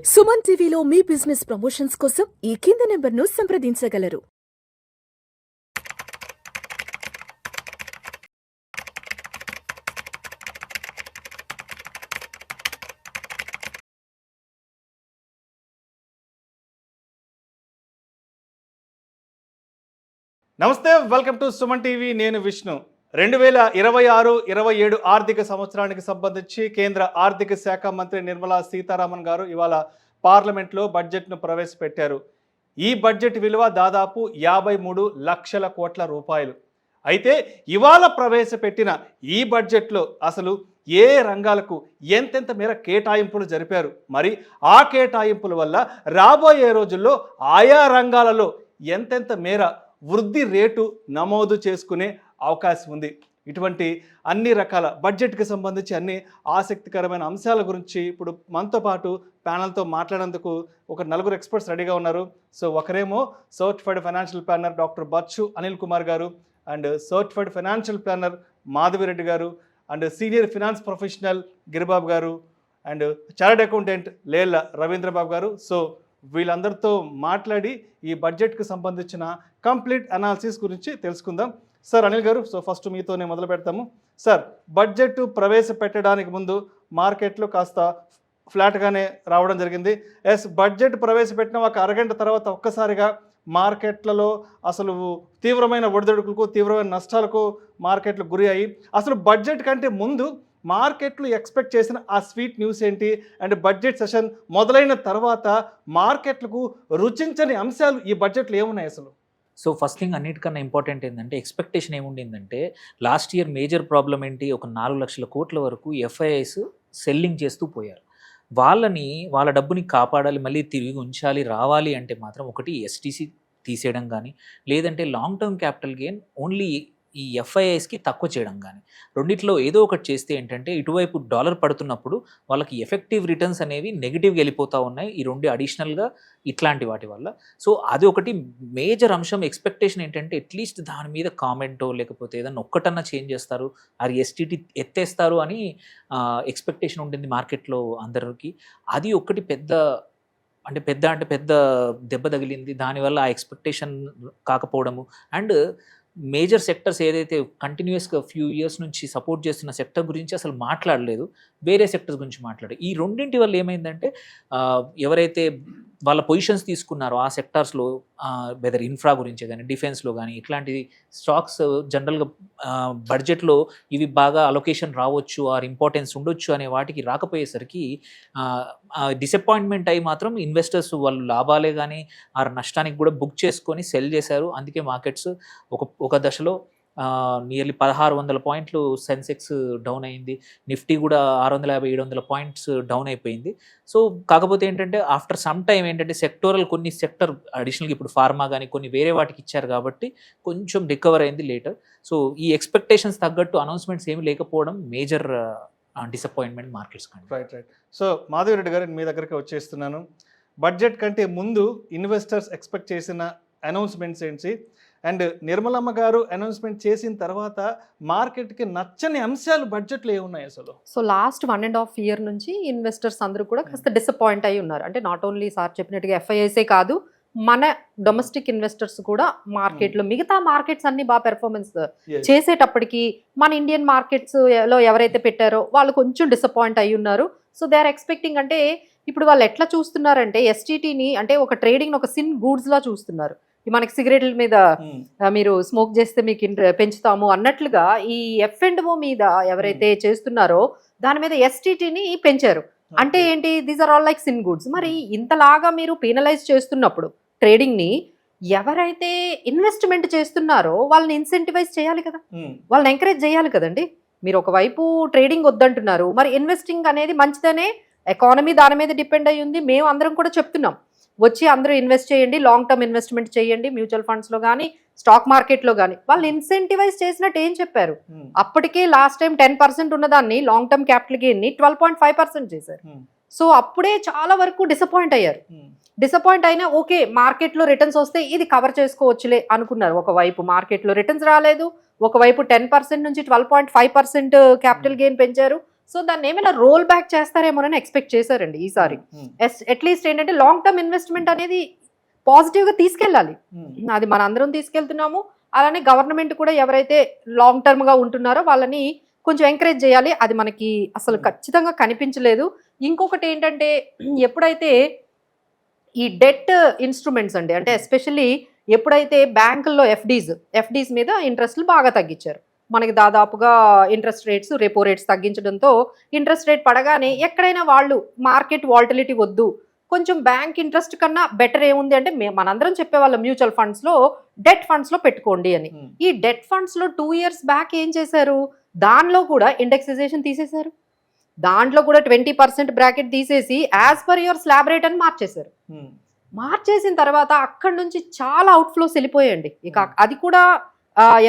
సుమన్ టీవీలో మీ business promotions కోసం ఈ కింది నెంబర్ను సంప్రదించగలరు. నమస్తే, వెల్కమ్ టు సుమన్ టీవీ. నేను విష్ణు. 2026-27 ఆర్థిక సంవత్సరానికి సంబంధించి కేంద్ర ఆర్థిక శాఖ మంత్రి నిర్మలా సీతారామన్ గారు ఇవాళ పార్లమెంట్లో బడ్జెట్ను ప్రవేశపెట్టారు. ఈ బడ్జెట్ విలువ దాదాపు 53 లక్షల కోట్ల రూపాయలు. అయితే ఇవాళ ప్రవేశపెట్టిన ఈ బడ్జెట్లో అసలు ఏ రంగాలకు ఎంతెంత మేర కేటాయింపులు జరిపారు, మరి ఆ కేటాయింపుల వల్ల రాబోయే రోజుల్లో ఆయా రంగాలలో ఎంతెంత మేర వృద్ధి రేటు నమోదు చేసుకునే అవకాశం ఉంది. ఇటువంటి అన్ని రకాల బడ్జెట్కి సంబంధించి అన్ని ఆసక్తికరమైన అంశాల గురించి ఇప్పుడు మనతో పాటు ప్యానల్తో మాట్లాడేందుకు ఒక నలుగురు ఎక్స్పర్ట్స్ రెడీగా ఉన్నారు. సో ఒకరేమో certified financial planner doctor Bachchu Anil Kumar గారు, and certified financial planner Madhavi Reddy గారు, and senior finance professional Giribabu గారు, and chartered accountant Lella Ravindrababu గారు. సో వీళ్ళందరితో మాట్లాడి ఈ బడ్జెట్కి సంబంధించిన కంప్లీట్ అనాలిసిస్ గురించి తెలుసుకుందాం. సార్ అనిల్ గారు, సో ఫస్ట్ మీతోనే మొదలు పెడతాము. సార్, బడ్జెట్ ప్రవేశపెట్టడానికి ముందు మార్కెట్లో కాస్త ఫ్లాట్గానే రావడం జరిగింది. బడ్జెట్ ప్రవేశపెట్టిన ఒక అరగంట తర్వాత ఒక్కసారిగా మార్కెట్లలో అసలు తీవ్రమైన ఒడిదొడుకులకు, తీవ్రమైన నష్టాలకు మార్కెట్లు గురి అయ్యి, అసలు బడ్జెట్ కంటే ముందు మార్కెట్లు ఎక్స్పెక్ట్ చేసిన ఆ స్వీట్ న్యూస్ ఏంటి, అండ్ బడ్జెట్ సెషన్ మొదలైన తర్వాత మార్కెట్లకు రుచించని అంశాలు ఈ బడ్జెట్లో ఏమున్నాయి అసలు? సో ఫస్ట్ థింగ్, అన్నిటికన్నా ఇంపార్టెంట్ ఏంటంటే ఎక్స్పెక్టేషన్ ఏముండిందంటే లాస్ట్ ఇయర్ మేజర్ ప్రాబ్లం ఏంటి, ఒక 4 లక్షల కోట్ల వరకు ఎఫ్ఐఐస్ సెల్లింగ్ చేస్తూ పోయారు. వాళ్ళ డబ్బుని కాపాడాలి, మళ్ళీ తిరిగి ఉంచాలి, రావాలి అంటే మాత్రం ఒకటి ఎస్టీసీ తీసేయడం కానీ, లేదంటే long term capital gain only ఈ ఎఫ్ఐఐస్కి తక్కువ చేయడం కానీ, రెండిట్లో ఏదో ఒకటి చేస్తే ఏంటంటే ఇటువైపు డాలర్ పడుతున్నప్పుడు వాళ్ళకి ఎఫెక్టివ్ రిటర్న్స్ అనేవి నెగిటివ్గా వెళ్ళిపోతూ ఉన్నాయి. ఈ రెండు అడిషనల్గా ఇట్లాంటి వాటి వల్ల. సో అది ఒకటి మేజర్ అంశం. ఎక్స్పెక్టేషన్ ఏంటంటే అట్లీస్ట్ దాని మీద కామెంటో లేకపోతే ఏదన్నా ఒక్కటన్నా చేంజ్ చేస్తారు, అది ఎస్టీటీ ఎత్తేస్తారు అని ఎక్స్పెక్టేషన్ ఉంటుంది మార్కెట్లో అందరికి. అది ఒకటి పెద్ద దెబ్బ తగిలింది. దానివల్ల ఆ ఎక్స్పెక్టేషన్ కాకపోవడము, అండ్ మేజర్ సెక్టర్స్ ఏదైతే కంటిన్యూస్గా ఫ్యూ ఇయర్స్ నుంచి సపోర్ట్ చేస్తున్న సెక్టర్ గురించి అసలు మాట్లాడలేదు, వేరే సెక్టర్స్ గురించి మాట్లాడారు. ఈ రెండింటి వల్ల ఏమైందంటే ఎవరైతే వాళ్ళ పొజిషన్స్ తీసుకున్నారో ఆ సెక్టార్స్లో, వెదర్ ఇన్ఫ్రా గురించి కానీ డిఫెన్స్లో కానీ ఇట్లాంటి స్టాక్స్ జనరల్గా బడ్జెట్లో ఇవి బాగా అలొకేషన్ రావచ్చు, ఆర్ ఇంపార్టెన్స్ ఉండొచ్చు అనే వాటికి రాకపోయేసరికి డిసప్పాయింట్మెంట్ అయ్యి మాత్రం ఇన్వెస్టర్స్ వాళ్ళు లాభాలే కానీ ఆ నష్టానికి కూడా బుక్ చేసుకొని సెల్ చేశారు. అందుకే మార్కెట్స్ ఒక దశలో నియర్లీ 1600 పాయింట్లు సెన్సెక్స్ డౌన్ అయింది. నిఫ్టీ కూడా 650-700 పాయింట్స్ డౌన్ అయిపోయింది. సో కాకపోతే ఏంటంటే ఆఫ్టర్ సమ్ టైం ఏంటంటే కొన్ని సెక్టర్ అడిషనల్గా ఇప్పుడు ఫార్మా కానీ కొన్ని వేరే వాటికి ఇచ్చారు కాబట్టి కొంచెం రికవర్ అయింది లేటర్. సో ఈ ఎక్స్పెక్టేషన్స్ తగ్గట్టు అనౌన్స్మెంట్స్ ఏమి లేకపోవడం మేజర్ డిసప్పాయింట్మెంట్ మార్కెట్స్ కానీ. రైట్. సో మాధవిరెడ్డి గారు, మీ దగ్గరికి వచ్చేస్తున్నాను. బడ్జెట్ కంటే ముందు ఇన్వెస్టర్స్ ఎక్స్పెక్ట్ చేసిన అనౌన్స్మెంట్స్ ఏంటి, అండ్ నిర్మలమ్మ గారు అనౌన్స్మెంట్ చేసిన తర్వాత మార్కెట్కి నచ్చని అంశాలు బడ్జెట్లో ఏమున్నాయి అసలు? సో లాస్ట్ 1.5 ఇయర్ నుంచి ఇన్వెస్టర్స్ అందరూ కూడా కాస్త డిసప్పాయింట్ అయి ఉన్నారు. అంటే నాట్ ఓన్లీ సార్ చెప్పినట్టుగా ఎఫ్ఐఐసే కాదు, మన డొమెస్టిక్ ఇన్వెస్టర్స్ కూడా మార్కెట్లో మిగతా మార్కెట్స్ అన్ని బాగా పెర్ఫార్మెన్స్ చేసేటప్పటికి మన ఇండియన్ మార్కెట్స్ లో ఎవరైతే పెట్టారో వాళ్ళు కొంచెం డిసప్పాయింట్ అయి ఉన్నారు. సో దే ఆర్ ఎక్స్పెక్టింగ్, అంటే ఇప్పుడు వాళ్ళు ఎట్లా చూస్తున్నారంటే ఎస్టీటీని అంటే ఒక ట్రేడింగ్ ఒక సిన్ గూడ్స్ లా చూస్తున్నారు. మనకి సిగరెట్ల మీద మీరు స్మోక్ చేస్తే మీకు పెంచుతాము అన్నట్లుగా ఈ F&O మీద ఎవరైతే చేస్తున్నారో దాని మీద ఎస్టీటీని పెంచారు. అంటే ఏంటి, these are all like sin goods. మరి ఇంతలాగా మీరు పీనలైజ్ చేస్తున్నప్పుడు ట్రేడింగ్ ని ఎవరైతే ఇన్వెస్ట్మెంట్ చేస్తున్నారో వాళ్ళని ఇన్సెంటివైజ్ చేయాలి కదా, వాళ్ళని ఎంకరేజ్ చేయాలి కదండి. మీరు ఒకవైపు ట్రేడింగ్ వద్దంటున్నారు, మరి ఇన్వెస్టింగ్ అనేది మంచిదనే, ఎకానమీ దాని మీద డిపెండ్ అయ్యి ఉంది. మేము అందరం కూడా చెప్తున్నాం, వచ్చి అందరూ ఇన్వెస్ట్ చేయండి, లాంగ్ టర్మ్ ఇన్వెస్ట్మెంట్ చేయండి, మ్యూచువల్ ఫండ్స్లో కానీ స్టాక్ మార్కెట్లో కానీ. వాళ్ళు ఇన్సెంటివైజ్ చేసినట్టు ఏం చెప్పారు? అప్పటికే లాస్ట్ టైం 10% ఉన్నదాన్ని లాంగ్ టర్మ్ క్యాపిటల్ గెయిన్ని 12.5% చేశారు. సో అప్పుడే చాలా వరకు డిసప్పాయింట్ అయ్యారు. డిసప్పాయింట్ అయినా ఓకే, మార్కెట్లో రిటర్న్స్ వస్తే ఇది కవర్ చేసుకోవచ్చులే అనుకున్నారు. ఒకవైపు మార్కెట్లో రిటర్న్స్ రాలేదు, ఒకవైపు 10% నుంచి 12.5% క్యాపిటల్ గెయిన్ పెంచారు, సో దాన్ని ఏమైనా రోల్ బ్యాక్ చేస్తారేమోనని ఎక్స్పెక్ట్ చేశారండి ఈసారి. అట్లీస్ట్ ఏంటంటే లాంగ్ టర్మ్ ఇన్వెస్ట్మెంట్ అనేది పాజిటివ్గా తీసుకెళ్ళాలి. అది మన అందరం తీసుకెళ్తున్నాము. అలానే గవర్నమెంట్ కూడా ఎవరైతే లాంగ్ టర్మ్గా ఉంటున్నారో వాళ్ళని కొంచెం ఎంకరేజ్ చేయాలి. అది మనకి అసలు ఖచ్చితంగా కనిపించలేదు. ఇంకొకటి ఏంటంటే ఎప్పుడైతే ఈ డెట్ ఇన్స్ట్రుమెంట్స్ అండి, అంటే ఎస్పెషల్లీ ఎప్పుడైతే బ్యాంకుల్లో ఎఫ్డీస్ మీద ఇంట్రెస్ట్లు బాగా తగ్గించారు, మనకి దాదాపుగా ఇంట్రెస్ట్ రేట్స్ రెపో రేట్స్ తగ్గించడంతో ఇంట్రెస్ట్ రేట్ పడగానే ఎక్కడైనా వాళ్ళు మార్కెట్ వాల్టిలిటీ వద్దు, కొంచెం బ్యాంక్ ఇంట్రెస్ట్ కన్నా బెటర్ ఏముంది అంటే మనందరం చెప్పేవాళ్ళం మ్యూచువల్ ఫండ్స్లో డెట్ ఫండ్స్లో పెట్టుకోండి అని. ఈ డెట్ ఫండ్స్లో 2 years బ్యాక్ ఏం చేశారు, దానిలో కూడా ఇండెక్సైజేషన్ తీసేశారు. దాంట్లో కూడా 20% బ్రాకెట్ తీసేసి as per your slab rate అని మార్చేశారు. మార్చేసిన తర్వాత అక్కడి నుంచి చాలా అవుట్ఫ్లోస్ వెళ్ళిపోయాయండి. ఇక అది కూడా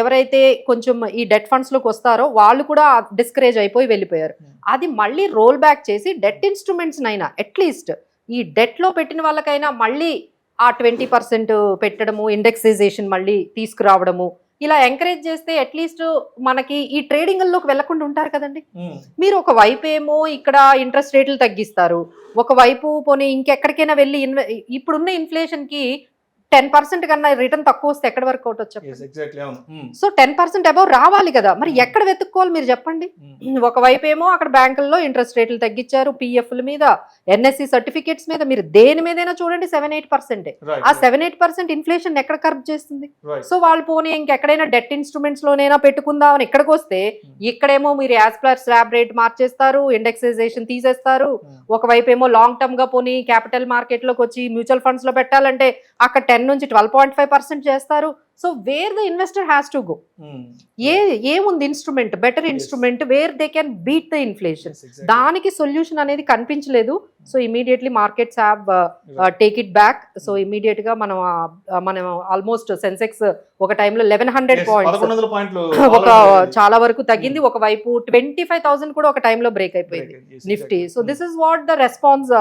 ఎవరైతే కొంచెం ఈ డెట్ ఫండ్స్లోకి వస్తారో వాళ్ళు కూడా డిస్కరేజ్ అయిపోయి వెళ్ళిపోయారు. అది మళ్ళీ రోల్ బ్యాక్ చేసి డెట్ ఇన్స్ట్రుమెంట్స్ అయినా అట్లీస్ట్ ఈ డెట్లో పెట్టిన వాళ్ళకైనా మళ్ళీ ఆ 20% పెట్టడము, ఇండెక్సైజేషన్ మళ్ళీ తీసుకురావడము, ఇలా ఎంకరేజ్ చేస్తే అట్లీస్ట్ మనకి ఈ ట్రేడింగ్లోకి వెళ్లకుండా ఉంటారు కదండి. మీరు ఒక వైపు ఏమో ఇక్కడ ఇంట్రెస్ట్ రేట్లు తగ్గిస్తారు, ఒకవైపు పోనీ ఇంకెక్కడికైనా వెళ్ళి ఇప్పుడున్న ఇన్ఫ్లేషన్కి 10% కన్నా రిటర్న్ తక్కువ వస్తే ఎక్కడి వరకు అవుట్ వచ్చి, సో 10% అబౌవ్ రావాలి కదా. మరి ఎక్కడ వెతుక్కోవాలి మీరు చెప్పండి. ఒకవైపు ఏమో అక్కడ బ్యాంకుల్లో ఇంట్రెస్ట్ రేట్లు తగ్గించారు, పిఎఫ్ల మీద, ఎన్ఎస్సి సర్టిఫికేట్స్ మీద, మీరు దేని మీదైనా చూడండి 7-8%. ఆ 7-8% ఇన్ఫ్లేషన్ ఎక్కడ కర్బ్ చేస్తుంది. సో వాళ్ళు పోనీ ఇంకెక్కడైనా డెట్ ఇన్స్ట్రుమెంట్స్ లోనైనా పెట్టుకుందామని ఇక్కడికి వస్తే ఇక్కడేమో మీరు యాజ్ పర్ స్లాబ్ రేట్ మార్చేస్తారు, ఇండెక్సైజేషన్ తీసేస్తారు. ఒకవైపు ఏమో లాంగ్ టర్మ్ గా పోనీ క్యాపిటల్ మార్కెట్ లోకి వచ్చి మ్యూచువల్ ఫండ్స్ లో పెట్టాలంటే అక్కడ 10 నుంచి 12.5% చేస్తారు. So where the investor has to go. ఏముంది instrument, better instrument where they can beat the inflation. దానికి సొల్యూషన్ అనేది కనిపించలేదు. So immediately markets have take it back. So immediate గా మనం ఆల్మోస్ట్ సెన్సెక్స్ ఒక టైంలో 1100 పాయింట్స్ ఒక చాలా వరకు తగ్గింది. ఒకవైపు 25,000 కూడా ఒక టైంలో బ్రేక్ అయిపోయింది Nifty. So this is what the response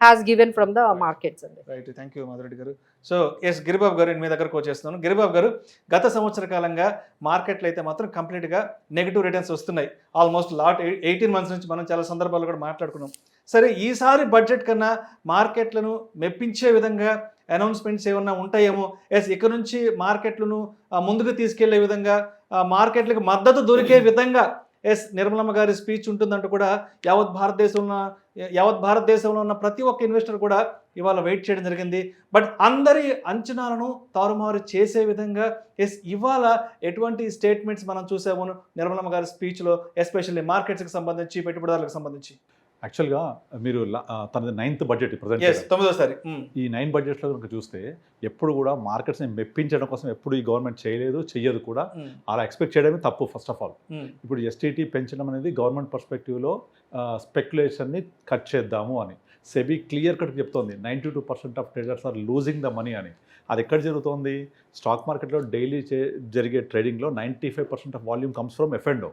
has given from the markets. Right, thank you Madhu Reddy గారు. సో ఎస్ గిరిబాబు గారు, మీ దగ్గరకు వచ్చేస్తున్నాను. గిరిబాబు గారు, గత సంవత్సర కాలంగా మార్కెట్లు అయితే మాత్రం కంప్లీట్గా నెగిటివ్ రిటర్న్స్ వస్తున్నాయి. ఆల్మోస్ట్ 18 months నుంచి మనం చాలా సందర్భాల్లో కూడా మాట్లాడుకున్నాం. సరే, ఈసారి బడ్జెట్ కన్నా మార్కెట్లను మెప్పించే విధంగా అనౌన్స్మెంట్స్ ఏమన్నా ఉంటాయేమో, ఎస్ ఇక్కడ నుంచి మార్కెట్లను ముందుకు తీసుకెళ్లే విధంగా, మార్కెట్లకు మద్దతు దొరికే విధంగా ఎస్ నిర్మలమ్మ గారి స్పీచ్ ఉంటుందంటూ కూడా యావత్ భారతదేశంలో ఉన్న ప్రతి ఒక్క ఇన్వెస్టర్ కూడా ఇవాళ వెయిట్ చేయడం జరిగింది. బట్ అందరి అంచనాలను తారుమారు చేసే విధంగా ఎస్ ఇవాళ ఎటువంటి స్టేట్మెంట్స్ మనం చూసాము నిర్మలమ్మ గారి స్పీచ్లో, ఎస్పెషల్లీ మార్కెట్స్కి సంబంధించి, పెట్టుబడిదారులకు సంబంధించి? యాక్చువల్గా మీరు తనది 9th బడ్జెట్ ప్రజెంట్, 9వ. ఈ 9 బడ్జెట్లో కనుక చూస్తే ఎప్పుడు కూడా మార్కెట్స్ని మెప్పించడం కోసం ఎప్పుడు ఈ గవర్నమెంట్ చెయ్యదు కూడా. అలా ఎక్స్పెక్ట్ చేయడమే తప్పు. ఫస్ట్ ఆఫ్ ఆల్ ఇప్పుడు ఎస్టీటీ పెంచడం అనేది గవర్నమెంట్ పర్స్పెక్టివ్లో స్పెక్యులేషన్ని కట్ చేద్దాము అని సెబీ క్లియర్ కట్ చెప్తోంది. 92% of traders are losing the money అని. అది ఎక్కడ జరుగుతోంది? స్టాక్ మార్కెట్లో డైలీ జరిగే ట్రేడింగ్లో 95% ఆఫ్ వాల్యూమ్ కమ్స్ ఫ్రమ్ ఎఫ్&ఓ.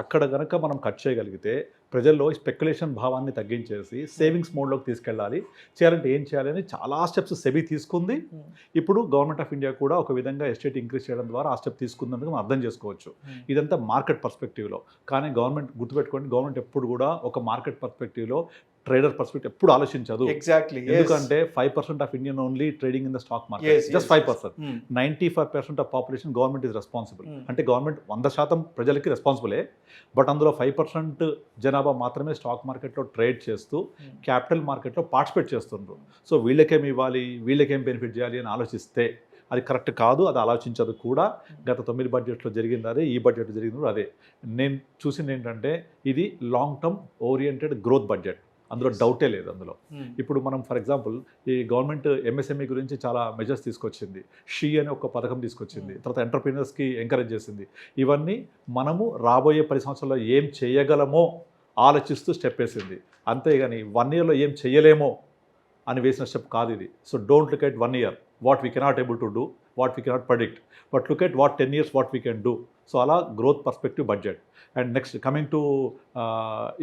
అక్కడ కనుక మనం కట్ చేయగలిగితే ప్రజల్లో స్పెక్యులేషన్ భావాన్ని తగ్గించేసి సేవింగ్స్ మోడ్లోకి తీసుకెళ్ళాలి. చేయాలంటే ఏం చేయాలి అని చాలా స్టెప్స్ సెబీ తీసుకుంది. ఇప్పుడు గవర్నమెంట్ ఆఫ్ ఇండియా కూడా ఒక విధంగా ఎస్టేట్ ఇంక్రీజ్ చేయడం ద్వారా ఆ స్టెప్ తీసుకుందందుకు మనం అర్థం చేసుకోవచ్చు. ఇదంతా మార్కెట్ పర్స్పెక్టివ్లో. కానీ గవర్నమెంట్ గుర్తుపెట్టుకోండి, గవర్నమెంట్ ఎప్పుడు కూడా ఒక మార్కెట్ పర్స్పెక్టివ్లో ట్రేడర్ పర్స్పెక్టివ్ ఎప్పుడు ఆలోచించదు. ఎగ్జాక్ట్లీ. ఎందుకంటే 5% of Indian only trading in the stock market, just 5%. 95% of population government is responsible. అంటే గవర్నమెంట్ 100% ప్రజలకి రెస్పాన్సిబులే. బట్ అందులో 5% జనాభా మాత్రమే స్టాక్ మార్కెట్లో ట్రేడ్ చేస్తూ క్యాపిటల్ మార్కెట్లో పార్టిసిపేట్ చేస్తున్నారు. సో వీళ్ళకేం ఇవ్వాలి, వీళ్ళకేం బెనిఫిట్ చేయాలి అని ఆలోచిస్తే అది కరెక్ట్ కాదు. అది ఆలోచించదు కూడా. గత 9 బడ్జెట్లో జరిగింది అదే, ఈ బడ్జెట్లో జరిగింది అదే. నేను చూసింది ఏంటంటే ఇది long term oriented growth budget, అందులో డౌటే లేదు. అందులో ఇప్పుడు మనం ఫర్ ఎగ్జాంపుల్ ఈ గవర్నమెంట్ ఎంఎస్ఎంఈ గురించి చాలా మెజర్స్ తీసుకొచ్చింది. షీ అనే ఒక పథకం తీసుకొచ్చింది. తర్వాత ఎంటర్ప్రీనర్స్కి ఎంకరేజ్ చేసింది. ఇవన్నీ మనము రాబోయే 10 సంవత్సరాల్లో ఏం చేయగలమో ఆలోచిస్తూ స్టెప్ వేసింది. అంతేగాని 1 yearలో ఏం చేయలేమో అని వేసిన స్టెప్ కాదు ఇది. So don't look at 1 year what we cannot able to do, what we cannot predict, but look at what 10 years what we can do. So అలా growth perspective budget. And next coming to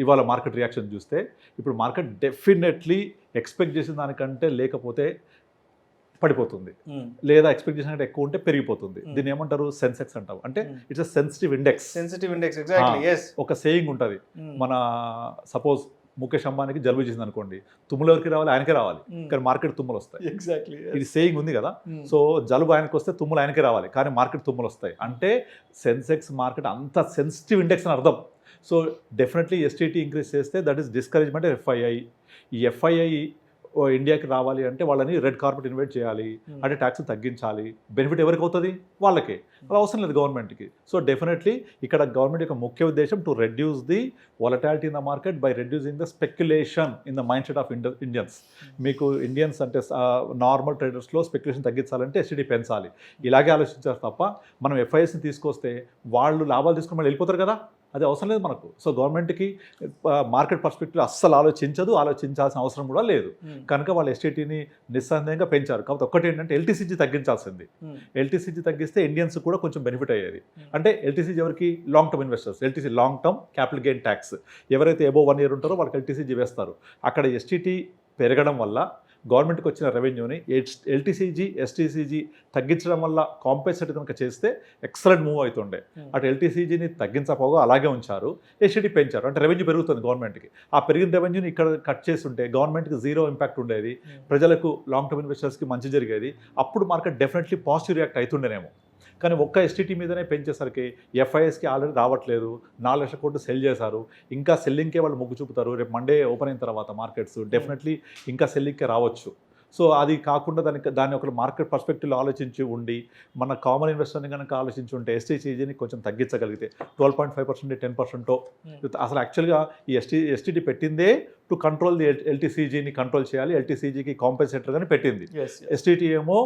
ఇవాళ market reaction చూస్తే ఇప్పుడు market definitely expect చేసిన దానికంటే లేకపోతే పడిపోతుంది, లేదా expectation కంటే ఎక్కువ ఉంటే పెరిగిపోతుంది. దీన్ని ఏమంటారు? సెన్సెక్స్ అంటాం. అంటే ఇట్స్ సెన్సిటివ్ ఇండెక్స్. ఒక సేయింగ్ ఉంటుంది, మన సపోజ్ ముఖేష్ అంబానీకి జలుబు చేసింది అనుకోండి, తుమ్ములు ఎవరికి రావాలి? ఆయనకే రావాలి, కానీ మార్కెట్ తుమ్ములు వస్తాయి. ఎగ్జాక్ట్లీ ఇది సేయింగ్ ఉంది కదా. సో జలుబు ఆయనకు వస్తే తుమ్ములు ఆయనకే రావాలి, కానీ మార్కెట్ తుమ్ములు వస్తాయి. అంటే సెన్సెక్స్ మార్కెట్ అంత సెన్సిటివ్ ఇండెక్స్ అని అర్థం. సో డెఫినెట్లీ ఎస్టీటీ ఇంక్రీజ్ చేస్తే దట్ ఈస్ డిస్కరేజ్మెంట్ ఎఫ్ఐఐ. ఈ ఎఫ్ఐఐ ఇండియాకి రావాలి అంటే వాళ్ళని రెడ్ కార్పెట్ ఇన్వైట్ చేయాలి, అంటే ట్యాక్స్ తగ్గించాలి. బెనిఫిట్ ఎవరికి అవుతుంది? వాళ్ళకే, అది అవసరం లేదు గవర్నమెంట్కి. సో డెఫినెట్లీ ఇక్కడ గవర్నమెంట్ యొక్క ముఖ్య ఉద్దేశం to reduce the volatility in the market by reducing the speculation in the mind set of Indians. మీకు ఇండియన్స్ అంటే నార్మల్ ట్రేడర్స్లో స్పెక్యులేషన్ తగ్గించాలంటే ఎస్టీడీ పెంచాలి. ఇలాగే ఆలోచించారు తప్ప మనం ఎఫ్ఐఎస్ని తీసుకొస్తే వాళ్ళు లాభాలు తీసుకుని మళ్ళీ వెళ్ళిపోతారు కదా, అది అవసరం లేదు మనకు. సో గవర్నమెంట్కి మార్కెట్ పర్స్పెక్టివ్ అస్సలు ఆలోచించాల్సిన అవసరం కూడా లేదు. కనుక వాళ్ళు ఎస్టీటీని నిస్సందేహంగా పెంచారు. కాబట్టి ఒక్కటి ఏంటంటే ఎల్టీసీజీ తగ్గించాల్సింది. ఎల్టీసీజీ తగ్గిస్తే ఇండియన్స్ కూడా కొంచెం బెనిఫిట్ అయ్యేది. అంటే ఎల్టీసీజీ ఎవరికి? Long term investors. LTC long term capital gain tax. ఎవరైతే అబోవ్ 1 year ఉంటారో వాళ్ళకి ఎల్టీసీజీ వేస్తారు. అక్కడ ఎస్టీటీ పెరగడం వల్ల గవర్నమెంట్కి వచ్చిన రెవెన్యూని ఎల్టీసీజీ ఎస్టీసీజీ తగ్గించడం వల్ల కాంపెన్సేట్ కనుక చేస్తే ఎక్సలెంట్ మూవ్ అవుతుండే. అటు ఎల్టీసీజీని తగ్గించకపోగా అలాగే ఉంచారు, ఎస్టీడీ పెంచారు. అంటే రెవెన్యూ పెరుగుతుంది గవర్నమెంట్కి. ఆ పెరిగిన రెవెన్యూని ఇక్కడ కట్ చేసి ఉంటే గవర్నమెంట్కి జీరో ఇంపాక్ట్ ఉండేది, ప్రజలకు లాంగ్ టర్మ్ ఇన్వెస్టర్స్కి మంచి జరిగేది. అప్పుడు మార్కెట్ డెఫినెట్లీ పాజిటివ్ రియాక్ట్ అవుతుండేనేమో. కానీ ఒక్క ఎస్టీటీ మీదనే పెంచేసరికి ఎఫ్ఐఎస్కి ఆల్రెడీ రావట్లేదు, 4 లక్షల కోట్లు సెల్ చేశారు. ఇంకా సెల్లింగ్కే వాళ్ళు మొగ్గు చూపుతారు. రేపు మండే ఓపెన్ అయిన తర్వాత మార్కెట్స్ డెఫినెట్లీ ఇంకా సెల్లింగ్కే రావచ్చు. సో అది కాకుండా దాన్ని ఒక మార్కెట్ పర్స్పెక్టివ్లో ఆలోచించి ఉండి మన కామన్ ఇన్వెస్టర్ని కనుక ఆలోచించి ఉంటే ఎస్టీసీజీని కొంచెం తగ్గించగలిగితే 12.5% 10%. అసలు యాక్చువల్గా ఈ ఎస్టీటీ పెట్టిందే టు కంట్రోల్ ది ఎల్టీసీజీని కంట్రోల్ చేయాలి, ఎల్టీసీజీకి కాంపెన్సేటర్గానే పెట్టింది. ఎస్టీటీ ఏమో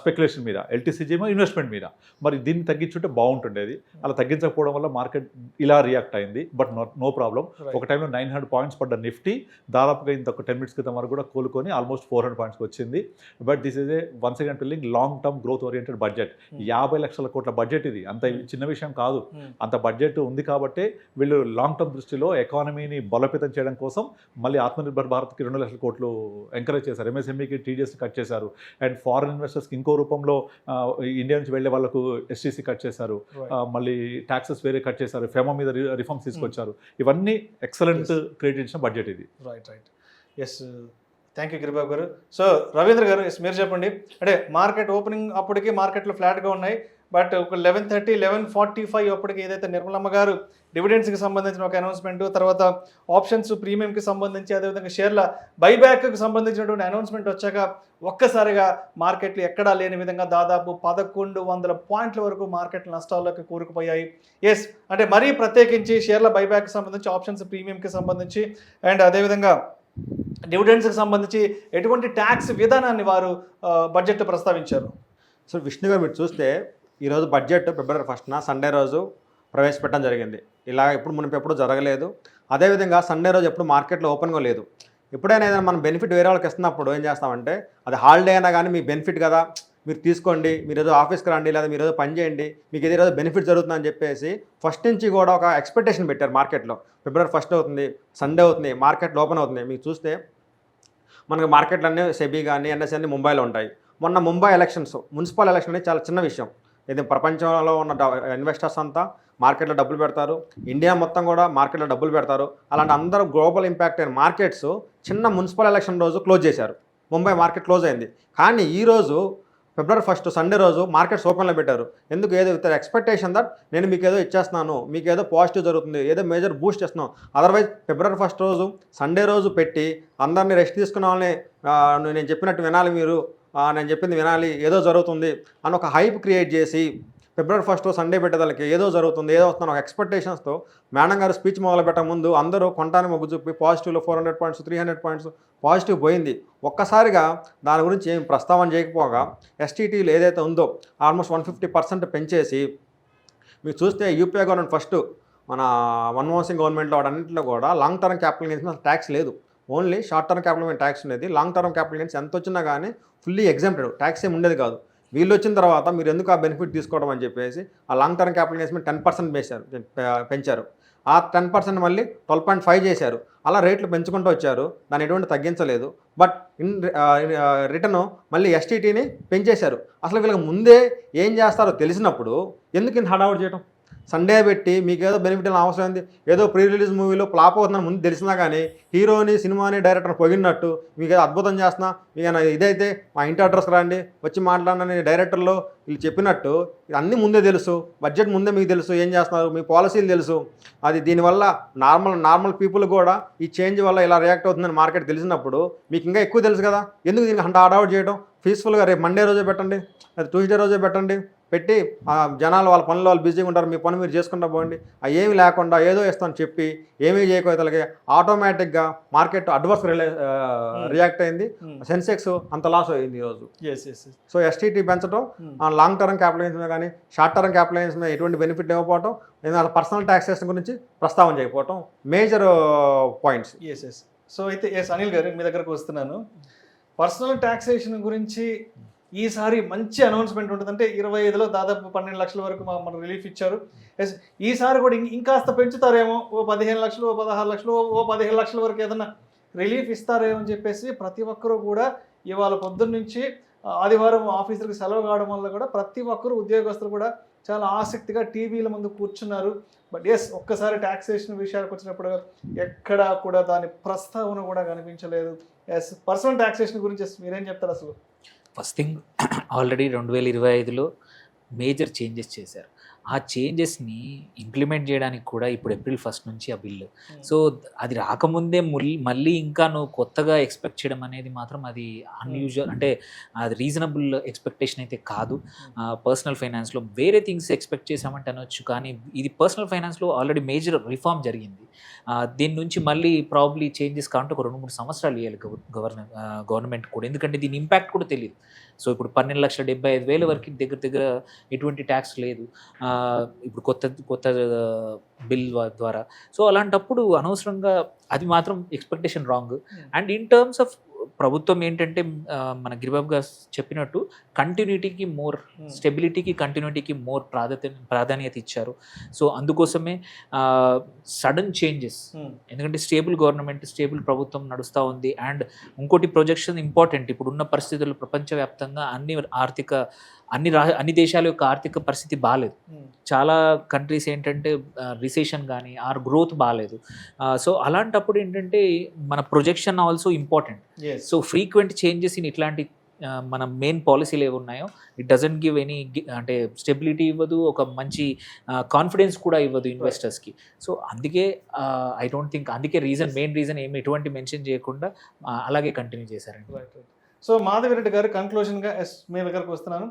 స్పెక్యులేషన్ మీద, ఎల్టీసీజీ ఏమో ఇన్వెస్ట్మెంట్ మీద. మరి దీన్ని తగ్గించుంటే బాగుంటుండేది. అలా తగ్గించకపోవడం వల్ల మార్కెట్ ఇలా రియాక్ట్ అయింది. But no problem. ఒక టైంలో 900 points పడ్డ నిఫ్టీ దాదాపుగా ఇంత 10 minutes క్రితం వరకు కూడా కోలుకొని ఆల్మోస్ట్ 400 points వచ్చింది. But this is a once again telling long term growth oriented budget. 50 లక్షల కోట్ల బడ్జెట్ ఇది అంత చిన్న విషయం కాదు. అంత బడ్జెట్ ఉంది కాబట్టి వీళ్ళు లాంగ్ టర్మ్ దృష్టిలో ఎకానమీని బలోపేతం చేయడం కోసం మళ్ళీ ఆత్మనిర్భర్ భారత్కి 2 లక్షల కోట్లు ఎంకరేజ్ చేశారు. ఎంఎస్ఎంఈకి టీడీఎస్ కట్ చేశారు. అండ్ ఫారిన్ ఇన్వెస్టర్స్కి ఇంకో రూపంలో ఇండియా నుంచి వెళ్ళే వాళ్ళకు ఎస్టీసీ కట్ చేశారు. మళ్ళీ ట్యాక్సెస్ వేరే కట్ చేశారు. ఫెమా మీద రిఫార్మ్స్ తీసుకొచ్చారు. ఇవన్నీ ఎక్సలెంట్ క్రియేట్ చేసిన బడ్జెట్ ఇది. Right. Yes, thank you Giribabu garu. So Ravindra గారు, ఎస్ మీరు చెప్పండి. అంటే మార్కెట్ ఓపెనింగ్ అప్పటికి మార్కెట్లో ఫ్లాట్గా ఉన్నాయి, బట్ ఒక 11:30 11:45 అప్పటికి ఏదైతే నిర్మలమ్మ గారు డివిడెండ్స్కి సంబంధించిన ఒక అనౌన్స్మెంట్, తర్వాత ఆప్షన్స్ ప్రీమియంకి సంబంధించి, అదేవిధంగా షేర్ల బైబ్యాక్కి సంబంధించినటువంటి అనౌన్స్మెంట్ వచ్చాక ఒక్కసారిగా మార్కెట్లు ఎక్కడా లేని విధంగా దాదాపు 1100 పాయింట్ల వరకు మార్కెట్ నష్టాల్లోకి కూరుకుపోయాయి. ఎస్, అంటే మరీ ప్రత్యేకించి షేర్ల బైబ్యాక్కి సంబంధించి, ఆప్షన్స్ ప్రీమియంకి సంబంధించి, అండ్ అదేవిధంగా డివిడెండ్స్కి సంబంధించి ఎటువంటి ట్యాక్స్ విధానాన్ని వారు బడ్జెట్లో ప్రస్తావించారు. సో విష్ణు గారు, మీరు చూస్తే ఈరోజు బడ్జెట్ February 1st సండే రోజు ప్రవేశపెట్టడం జరిగింది. ఇలా ఎప్పుడు జరగలేదు. అదేవిధంగా సండే రోజు ఎప్పుడు మార్కెట్లో ఓపెన్గా లేదు. ఎప్పుడైనా ఏదైనా మనం బెనిఫిట్ వేరే వాళ్ళకి ఇస్తున్నప్పుడు ఏం చేస్తామంటే, అది హాలిడే అయినా కానీ మీ బెనిఫిట్ కదా, మీరు తీసుకోండి, మీరు ఏదో ఆఫీస్కి రండి, లేదా మీరు ఏదో పని చేయండి, మీకు ఏదో బెనిఫిట్ జరుగుతుందని చెప్పేసి ఫస్ట్ నుంచి కూడా ఒక ఎక్స్పెక్టేషన్ పెట్టారు మార్కెట్లో. February 1st అవుతుంది, సండే అవుతుంది, మార్కెట్ ఓపెన్ అవుతుంది. మీకు చూస్తే మనకి మార్కెట్లు అన్నీ సెబీ కానీ ఎన్ఎస్ఈ అన్నీ ముంబైలో ఉంటాయి. మొన్న ముంబై ఎలక్షన్స్, మున్సిపల్ ఎలక్షన్ అనేది చాలా చిన్న విషయం. ఇది ప్రపంచంలో ఉన్న ఇన్వెస్టర్స్ అంతా మార్కెట్లో డబ్బులు పెడతారు, ఇండియా మొత్తం కూడా మార్కెట్లో డబ్బులు పెడతారు. అలాంటి అందరూ గ్లోబల్ ఇంపాక్ట్ అయిన మార్కెట్స్ చిన్న మున్సిపల్ ఎలక్షన్ రోజు క్లోజ్ చేశారు. ముంబై మార్కెట్ క్లోజ్ అయింది. కానీ ఈరోజు February 1st సండే రోజు మార్కెట్స్ ఓపెన్లో పెట్టారు. ఎందుకు? ఏదో విత్ ఎక్స్పెక్టేషన్ దట్ నేను మీకు ఏదో ఇచ్చేస్తున్నాను, మీకు ఏదో పాజిటివ్ జరుగుతుంది, ఏదో మేజర్ బూస్ట్ ఇస్తున్నాను. అదర్వైజ్ February 1st రోజు సండే రోజు పెట్టి అందరినీ రెస్ట్ తీసుకున్న వాళ్ళని నేను చెప్పినట్టు వినాలి, మీరు నేను చెప్పింది వినాలి, ఏదో జరుగుతుంది అని ఒక హైప్ క్రియేట్ చేసి February 1st సండే పెట్టేదానికి ఏదో జరుగుతుంది, ఏదో వస్తున్నాను ఒక ఎక్స్పెక్టేషన్స్తో మేడం గారు స్పీచ్ మొదలు పెట్టక ముందు అందరూ కొంటాన్ని మొగ్గు చూపి పాజిటివ్లో 400 points 300 points పాజిటివ్ పోయింది. ఒక్కసారిగా దాని గురించి ఏం ప్రస్తావన చేయకపోగా ఎస్టీటీలు ఏదైతే ఉందో ఆల్మోస్ట్ 150% పెంచేసి, మీకు చూస్తే యూపీఏ గవర్నమెంట్ ఫస్ట్ మన మన్మోహన్ సింగ్ గవర్నమెంట్లో వాటన్నింటిలో కూడా long term capital gains tax లేదు. Only short term capital gain tax ఉండేది. లాంగ్ టర్మ్ క్యాపిటల్ గెయిన్స్ ఎంత వచ్చినా కానీ ఫుల్లీ ఎగ్జామ్టెడ్, ట్యాక్స్ ఏమి ఉండేది కాదు. వీళ్ళు వచ్చిన తర్వాత మీరు ఎందుకు ఆ బెనిఫిట్ తీసుకోవడం అని చెప్పేసి ఆ లాంగ్ టర్మ్ క్యాపిటల్ గెయిన్స్ 10% పెంచారు. ఆ 10% మళ్ళీ 12.5 చేశారు. అలా రేట్లు పెంచుకుంటూ వచ్చారు, దాన్ని ఎటువంటి తగ్గించలేదు. బట్ రిటర్న్ మళ్ళీ ఎస్టీటీని పెంచేశారు. అసలు వీళ్ళకి ముందే ఏం చేస్తారో తెలిసినప్పుడు ఎందుకు ఇంత హడావుడి చేయడం? సండే పెట్టి మీకు ఏదో బెనిఫిట్ అవసరం ఏంది? ఏదో ప్రీ రిలీజ్ మూవీలో ఫ్లాప్ అవుతుందని ముందు తెలిసినా కానీ హీరోని సినిమాని డైరెక్టర్ పొగిడినట్టు మీకు ఏదో అద్భుతం చేస్తున్నా, మీకు ఇదైతే మా ఇంటి అడ్రస్ రండి వచ్చి మాట్లాడని డైరెక్టర్లో వీళ్ళు చెప్పినట్టు అన్నీ ముందే తెలుసు, బడ్జెట్ ముందే మీకు తెలుసు, ఏం చేస్తున్నారు మీ పాలసీలు తెలుసు. అది దీనివల్ల నార్మల్ పీపుల్ కూడా ఈ చేంజ్ వల్ల ఇలా రియాక్ట్ అవుతుందని మార్కెట్ తెలిసినప్పుడు మీకు ఇంకా ఎక్కువ తెలుసు కదా, ఎందుకు దీనికి అంత హడావుడి చేయడం? పీస్ఫుల్గా రేపు మండే రోజే పెట్టండి, అది ట్యూస్డే రోజే పెట్టండి, పెట్టి జనాలు వాళ్ళ పనులు వాళ్ళు బిజీగా ఉంటారు, మీ పని మీరు చేసుకుంటా పోండి. ఏమి లేకుండా ఏదో ఇస్తామని చెప్పి ఏమీ చేయకపోతే ఆటోమేటిక్గా మార్కెట్ అడ్వర్స్ రియాక్ట్ అయింది. సెన్సెక్స్ అంత లాస్ అయింది ఈరోజు. సో ఎస్టీటీ పెంచడం లాంగ్ టర్మ్ క్యాపిటలైన్స్ మీద కానీ షార్ట్ టర్మ్ క్యాపిటలైన్స్ మీద ఎటువంటి బెనిఫిట్ ఇవ్వకపోవటం, పర్సనల్ ట్యాక్సేషన్ గురించి ప్రస్తావన చేయకపోవటం మేజర్ పాయింట్స్. సో అయితే అనిల్ గారు మీ దగ్గరకు వస్తున్నాను. పర్సనల్ ట్యాక్సేషన్ గురించి ఈసారి మంచి అనౌన్స్మెంట్ ఉంటుంది. అంటే 25లో దాదాపు 12 లక్షల వరకు మనకు రిలీఫ్ ఇచ్చారు. ఈసారి కూడా ఇంకాస్త పెంచుతారేమో, ఓ 15 లక్షలు, ఓ 16 లక్షలు, ఓ 15 లక్షల వరకు ఏదన్నా రిలీఫ్ ఇస్తారేమో అని చెప్పేసి ప్రతి ఒక్కరూ కూడా ఇవాళ పొద్దున్న నుంచి ఆదివారం ఆఫీసులకు సెలవు కావడం వల్ల కూడా ప్రతి ఒక్కరు ఉద్యోగస్తులు కూడా చాలా ఆసక్తిగా టీవీల ముందు కూర్చున్నారు. బట్ ఒక్కసారి ట్యాక్సేషన్ విషయాలకు వచ్చినప్పుడు ఎక్కడా కూడా దాని ప్రస్తావన కూడా కనిపించలేదు. పర్సనల్ ట్యాక్సేషన్ గురించి మీరేం చెప్తారు అసలు? ఫస్ట్ థింగ్, ఆల్రెడీ 2025లో మేజర్ చేంజెస్ చేశారు. ఆ చేంజెస్ని ఇంప్లిమెంట్ చేయడానికి కూడా ఇప్పుడు ఏప్రిల్ 1 నుంచి ఆ బిల్లు. సో అది రాకముందే మళ్ళీ ఇంకా నువ్వు కొత్తగా ఎక్స్పెక్ట్ చేయడం అనేది మాత్రం అది అన్యూజువల్, అంటే అది రీజనబుల్ ఎక్స్పెక్టేషన్ అయితే కాదు. పర్సనల్ ఫైనాన్స్లో వేరే థింగ్స్ ఎక్స్పెక్ట్ చేసామంటే అనొచ్చు, కానీ ఇది పర్సనల్ ఫైనాన్స్లో ఆల్రెడీ మేజర్ రిఫార్మ్ జరిగింది. దీని నుంచి మళ్ళీ ప్రాబ్లీ చేంజెస్ కావాలంటే ఒక 2-3 సంవత్సరాలు ఇవ్వాలి గవర్నమెంట్ కూడా, ఎందుకంటే దీని ఇంపాక్ట్ కూడా తెలియదు. సో ఇప్పుడు 12,75,000 వరకు దగ్గర ఎటువంటి ట్యాక్స్ లేదు ఇప్పుడు కొత్త బిల్ ద్వారా. సో అలాంటప్పుడు అనవసరంగా అది మాత్రం expectation wrong. And in terms of ప్రభుత్వం ఏంటంటే మన గిరిబాబు గారు చెప్పినట్టు కంటిన్యూటీకి మోర్, స్టెబిలిటీకి కంటిన్యూటీకి మోర్ ప్రాధాన్యత ఇచ్చారు. సో అందుకోసమే సడన్ చేంజెస్, ఎందుకంటే స్టేబుల్ గవర్నమెంట్, స్టేబుల్ ప్రభుత్వం నడుస్తూ ఉంది. అండ్ ఇంకోటి ప్రొజెక్షన్ ఇంపార్టెంట్. ఇప్పుడున్న పరిస్థితుల్లో ప్రపంచవ్యాప్తంగా అన్ని దేశాల యొక్క ఆర్థిక పరిస్థితి బాగాలేదు. చాలా కంట్రీస్ ఏంటంటే రిసెషన్ కానీ ఆర్ గ్రోత్ బాగాలేదు. సో అలాంటప్పుడు ఏంటంటే మన projection also important. So frequent changes in ఇట్లాంటి మన మెయిన్ పాలసీలు ఏవి ఉన్నాయో ఇట్ డజంట్ గివ్ ఎనీ, అంటే స్టెబిలిటీ ఇవ్వదు, ఒక మంచి కాన్ఫిడెన్స్ కూడా ఇవ్వదు ఇన్వెస్టర్స్కి. సో అందుకే ఐ డోంట్ థింక్, అందుకే మెయిన్ రీజన్ ఏమి ఎటువంటి మెన్షన్ చేయకుండా అలాగే కంటిన్యూ చేశారండి. సో మాధవిరెడ్డి గారు, కన్క్లూజన్గా మీ దగ్గరకు వస్తున్నాను.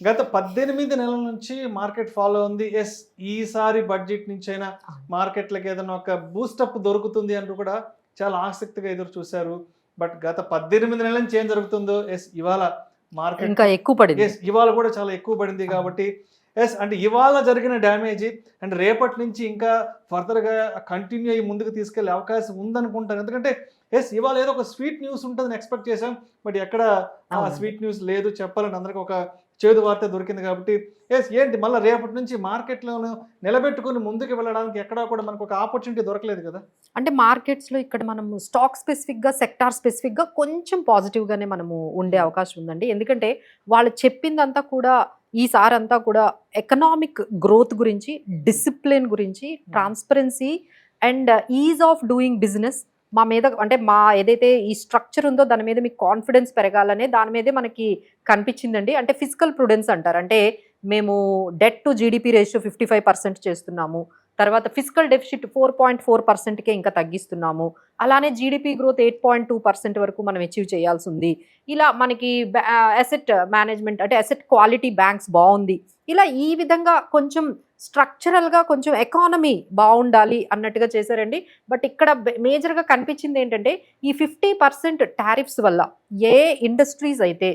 గత 18 నెలల నుంచి మార్కెట్ ఫాలో ఉంది. ఈసారి బడ్జెట్ నుంచి అయినా మార్కెట్లకి ఏదైనా ఒక బూస్టప్ దొరుకుతుంది అంటూ కూడా చాలా ఆసక్తిగా ఎదురు చూశారు. బట్ గత 18 నెలల నుంచి ఏం జరుగుతుందో ఇవాళ మార్కెట్ ఇంకా ఎక్కువ పడింది. ఇవాళ కూడా చాలా ఎక్కువ పడింది. కాబట్టి అంటే ఇవాళ జరిగిన డ్యామేజ్ అంటే రేపటి నుంచి ఇంకా ఫర్దర్గా కంటిన్యూ అయ్యి ముందుకు తీసుకెళ్లే అవకాశం ఉందనుకుంటాను. ఎందుకంటే ఇవాళ ఏదో ఒక స్వీట్ న్యూస్ ఉంటుందని ఎక్స్పెక్ట్ చేశాం. బట్ ఎక్కడ స్వీట్ న్యూస్ లేదు, చెప్పాలని అందరికి ఒక చేదు వార్త దొరికింది. కాబట్టి ఏంటి మళ్ళీ రేపటి నుంచి మార్కెట్లోను నిలబెట్టుకుని ముందుకు వెళ్ళడానికి ఎక్కడా కూడా మనకు ఒక ఆపర్చునిటీ దొరకలేదు కదా. అంటే మార్కెట్స్లో ఇక్కడ మనం స్టాక్ స్పెసిఫిక్గా, సెక్టార్ స్పెసిఫిక్గా కొంచెం పాజిటివ్గానే మనము ఉండే అవకాశం ఉందండి. ఎందుకంటే వాళ్ళు చెప్పిందంతా కూడా ఈసారి అంతా కూడా ఎకనామిక్ గ్రోత్ గురించి, డిసిప్లిన్ గురించి, transparency and is of doing business మా మీద, అంటే మా ఏదైతే ఈ స్ట్రక్చర్ ఉందో దాని మీద మీకు కాన్ఫిడెన్స్ పెరగాలనే దాని మీదే మనకి కనిపించిందండి. అంటే ఫిజికల్ ప్రుడెన్స్ అంటారు. అంటే మేము డెట్ టు జీడిపి రేషియో 55% చేస్తున్నాము. తర్వాత ఫిజికల్ డెఫిసిట్ 4.4%కే ఇంకా తగ్గిస్తున్నాము. అలానే జీడిపి గ్రోత్ 8.2% వరకు మనం అచీవ్ చేయాల్సి ఉంది. ఇలా మనకి అసెట్ మేనేజ్మెంట్, అంటే అసెట్ క్వాలిటీ బ్యాంక్స్ బాగుంది. ఇలా ఈ విధంగా కొంచెం స్ట్రక్చరల్గా కొంచెం ఎకానమీ బాగుండాలి అన్నట్టుగా చేశారండి. బట్ ఇక్కడ మేజర్గా కనిపించింది ఏంటంటే ఈ 50% టారిఫ్స్ వల్ల ఏ ఇండస్ట్రీస్ అయితే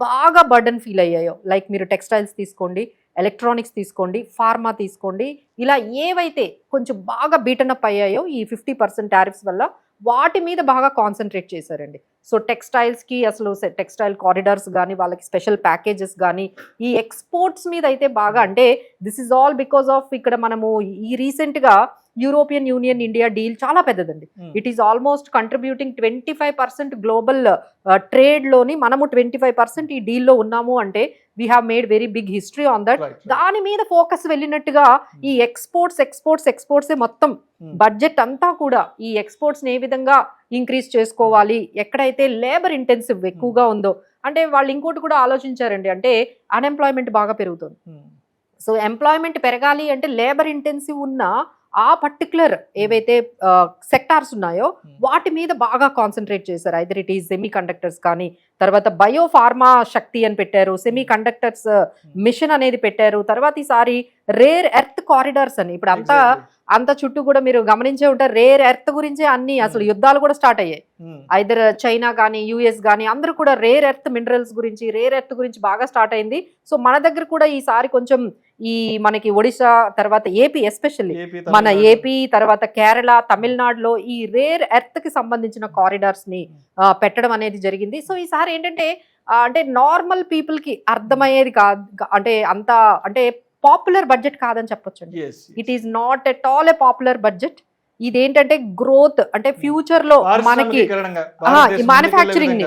బాగా బర్డన్ ఫీల్ అయ్యాయో, లైక్ మీరు టెక్స్టైల్స్ తీసుకోండి, ఎలక్ట్రానిక్స్ తీసుకోండి, ఫార్మా తీసుకోండి, ఇలా ఏవైతే కొంచెం బాగా బీటనప్ అయ్యాయో ఈ 50% టారిఫ్స్ వల్ల వాటి మీద బాగా కాన్సన్ట్రేట్ చేశారండి. సో టెక్స్టైల్స్కి అసలు టెక్స్టైల్ కారిడార్స్ కానీ, వాళ్ళకి స్పెషల్ ప్యాకేజెస్ కానీ, ఈ ఎక్స్పోర్ట్స్ మీద అయితే బాగా, అంటే this is all because of ఇక్కడ మనము ఈ రీసెంట్గా యూరోపియన్ యూనియన్ ఇండియా డీల్ చాలా పెద్దదండి. It is almost contributing 25% global trade లోని మనము 25% ఈ డీల్లో ఉన్నాము అంటే we have made very big history on that. దాని మీద ఫోకస్ వెళ్ళినట్టుగా ఈ ఎక్స్పోర్ట్స్ మొత్తం బడ్జెట్ అంతా కూడా ఈ ఎక్స్పోర్ట్స్ ఏ విధంగా ఇంక్రీజ్ చేసుకోవాలి, ఎక్కడైతే లేబర్ ఇంటెన్సివ్ ఎక్కువగా ఉందో, అంటే వాళ్ళు ఇంకోటి కూడా ఆలోచించారండి, అంటే అన్ఎంప్లాయ్మెంట్ బాగా పెరుగుతుంది. సో ఎంప్లాయ్మెంట్ పెరగాలి అంటే లేబర్ ఇంటెన్సివ్ ఉన్న ఆ పర్టికులర్ ఏవైతే సెక్టార్స్ ఉన్నాయో వాటి మీద బాగా కాన్సన్ట్రేట్ చేశారు. Either it is semi conductors కానీ, తర్వాత బయోఫార్మా శక్తి అని పెట్టారు, సెమీ కండక్టర్స్ మిషన్ అనేది పెట్టారు, తర్వాత ఈసారి రేర్ ఎర్త్ కారిడార్స్ అని, ఇప్పుడు అంత చుట్టూ కూడా మీరు గమనించే ఉంటారు రేర్ ఎర్త్ గురించే అన్ని అసలు యుద్ధాలు కూడా స్టార్ట్ అయ్యాయి. ఐదర్ చైనా కానీ యుఎస్ కానీ అందరూ కూడా రేర్ ఎర్త్ మినరల్స్ గురించి రేర్ ఎర్త్ గురించి బాగా స్టార్ట్ అయింది. సో మన దగ్గర కూడా ఈసారి కొంచెం ఈ మనకి ఒడిశా తర్వాత ఏపీ, ఎస్పెషల్లీ మన ఏపీ తర్వాత కేరళ తమిళనాడులో ఈ రేర్ ఎర్త్ కి సంబంధించిన కారిడార్స్ ని పెట్టడం అనేది జరిగింది. సో ఈసారి ఏంటంటే అంటే నార్మల్ పీపుల్ కి అర్థమయ్యేది కాదు, అంటే అంత అంటే పాపులర్ బడ్జెట్ కాదని చెప్పొచ్చు. It is not at all a popular budget. ఇదేంటంటే గ్రోత్, అంటే ఫ్యూచర్ లో మనకి మ్యానుఫ్యాక్చరింగ్ ని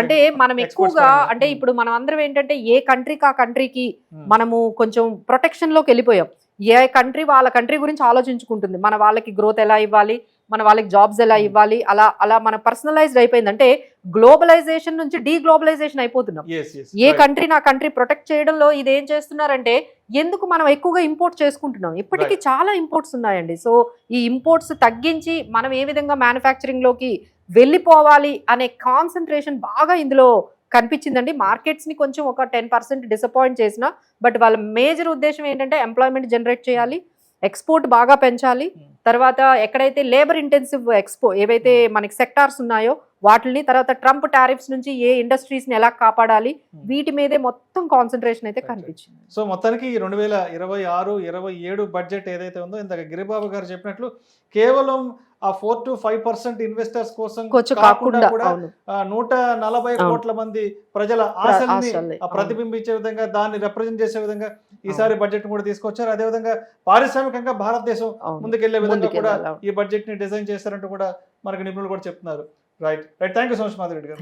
అంటే మనం ఎక్కువగా అంటే ఇప్పుడు మనం అందరం ఏంటంటే ఏ కంట్రీకి ఆ కంట్రీకి మనము కొంచెం ప్రొటెక్షన్ లోకి వెళ్ళిపోయాం. ఏ కంట్రీ వాళ్ళ కంట్రీ గురించి ఆలోచించుకుంటుంది, మన వాళ్ళకి గ్రోత్ ఎలా ఇవ్వాలి, మన వాళ్ళకి జాబ్స్ ఎలా ఇవ్వాలి, అలా మన పర్సనలైజ్డ్ అయిపోయింది. అంటే గ్లోబలైజేషన్ నుంచి డీగ్లోబలైజేషన్ అయిపోతున్నాం. ఏ కంట్రీ నా కంట్రీ ప్రొటెక్ట్ చేయడంలో ఇది ఏం చేస్తున్నారంటే ఎందుకు మనం ఎక్కువగా ఇంపోర్ట్ చేసుకుంటున్నాం, ఇప్పటికీ చాలా ఇంపోర్ట్స్ ఉన్నాయండి. సో ఈ ఇంపోర్ట్స్ తగ్గించి మనం ఏ విధంగా మ్యానుఫ్యాక్చరింగ్ లోకి వెళ్ళిపోవాలి అనే కాన్సన్ట్రేషన్ బాగా ఇందులో కనిపించిందండి. మార్కెట్స్ ని కొంచెం ఒక 10% డిసప్పాయింట్ చేసిన, బట్ వాళ్ళ మేజర్ ఉద్దేశం ఏంటంటే ఎంప్లాయ్మెంట్ జనరేట్ చేయాలి, ఎక్స్పోర్ట్ బాగా పెంచాలి, తర్వాత ఎక్కడైతే లేబర్ ఇంటెన్సివ్ ఏవైతే మనకి సెక్టార్స్ ఉన్నాయో వాటిని, తర్వాత ట్రంప్ టారిఫ్స్ నుంచి ఏ ఇండస్ట్రీస్ ని ఎలా కాపాడాలి, వీటి మీదే మొత్తం కాన్సన్ట్రేషన్ అయితే కనిపించింది. సో మొత్తానికి 2026-27 బడ్జెట్ ఏదైతే ఉందో ఇందాక గిరిబాబు గారు చెప్పినట్లు కేవలం ఆ 4 to 5% ఇన్వెస్టర్స్ కోసం కాకుండా కూడా 140 కోట్ల మంది ప్రజల ఆశల్ని ప్రతిబింబించే విధంగా, దాన్ని రిప్రజెంట్ చేసే విధంగా ఈసారి బడ్జెట్ కూడా తీసుకొచ్చారు. అదే విధంగా పారిశ్రామికంగా భారతదేశం ముందుకెళ్లే విధంగా కూడా ఈ బడ్జెట్ ని డిజైన్ చేశారంటూ కూడా మనకు నిపుణులు కూడా చెప్తున్నారు. Right. Thank you so much Madhavi Reddy గారు.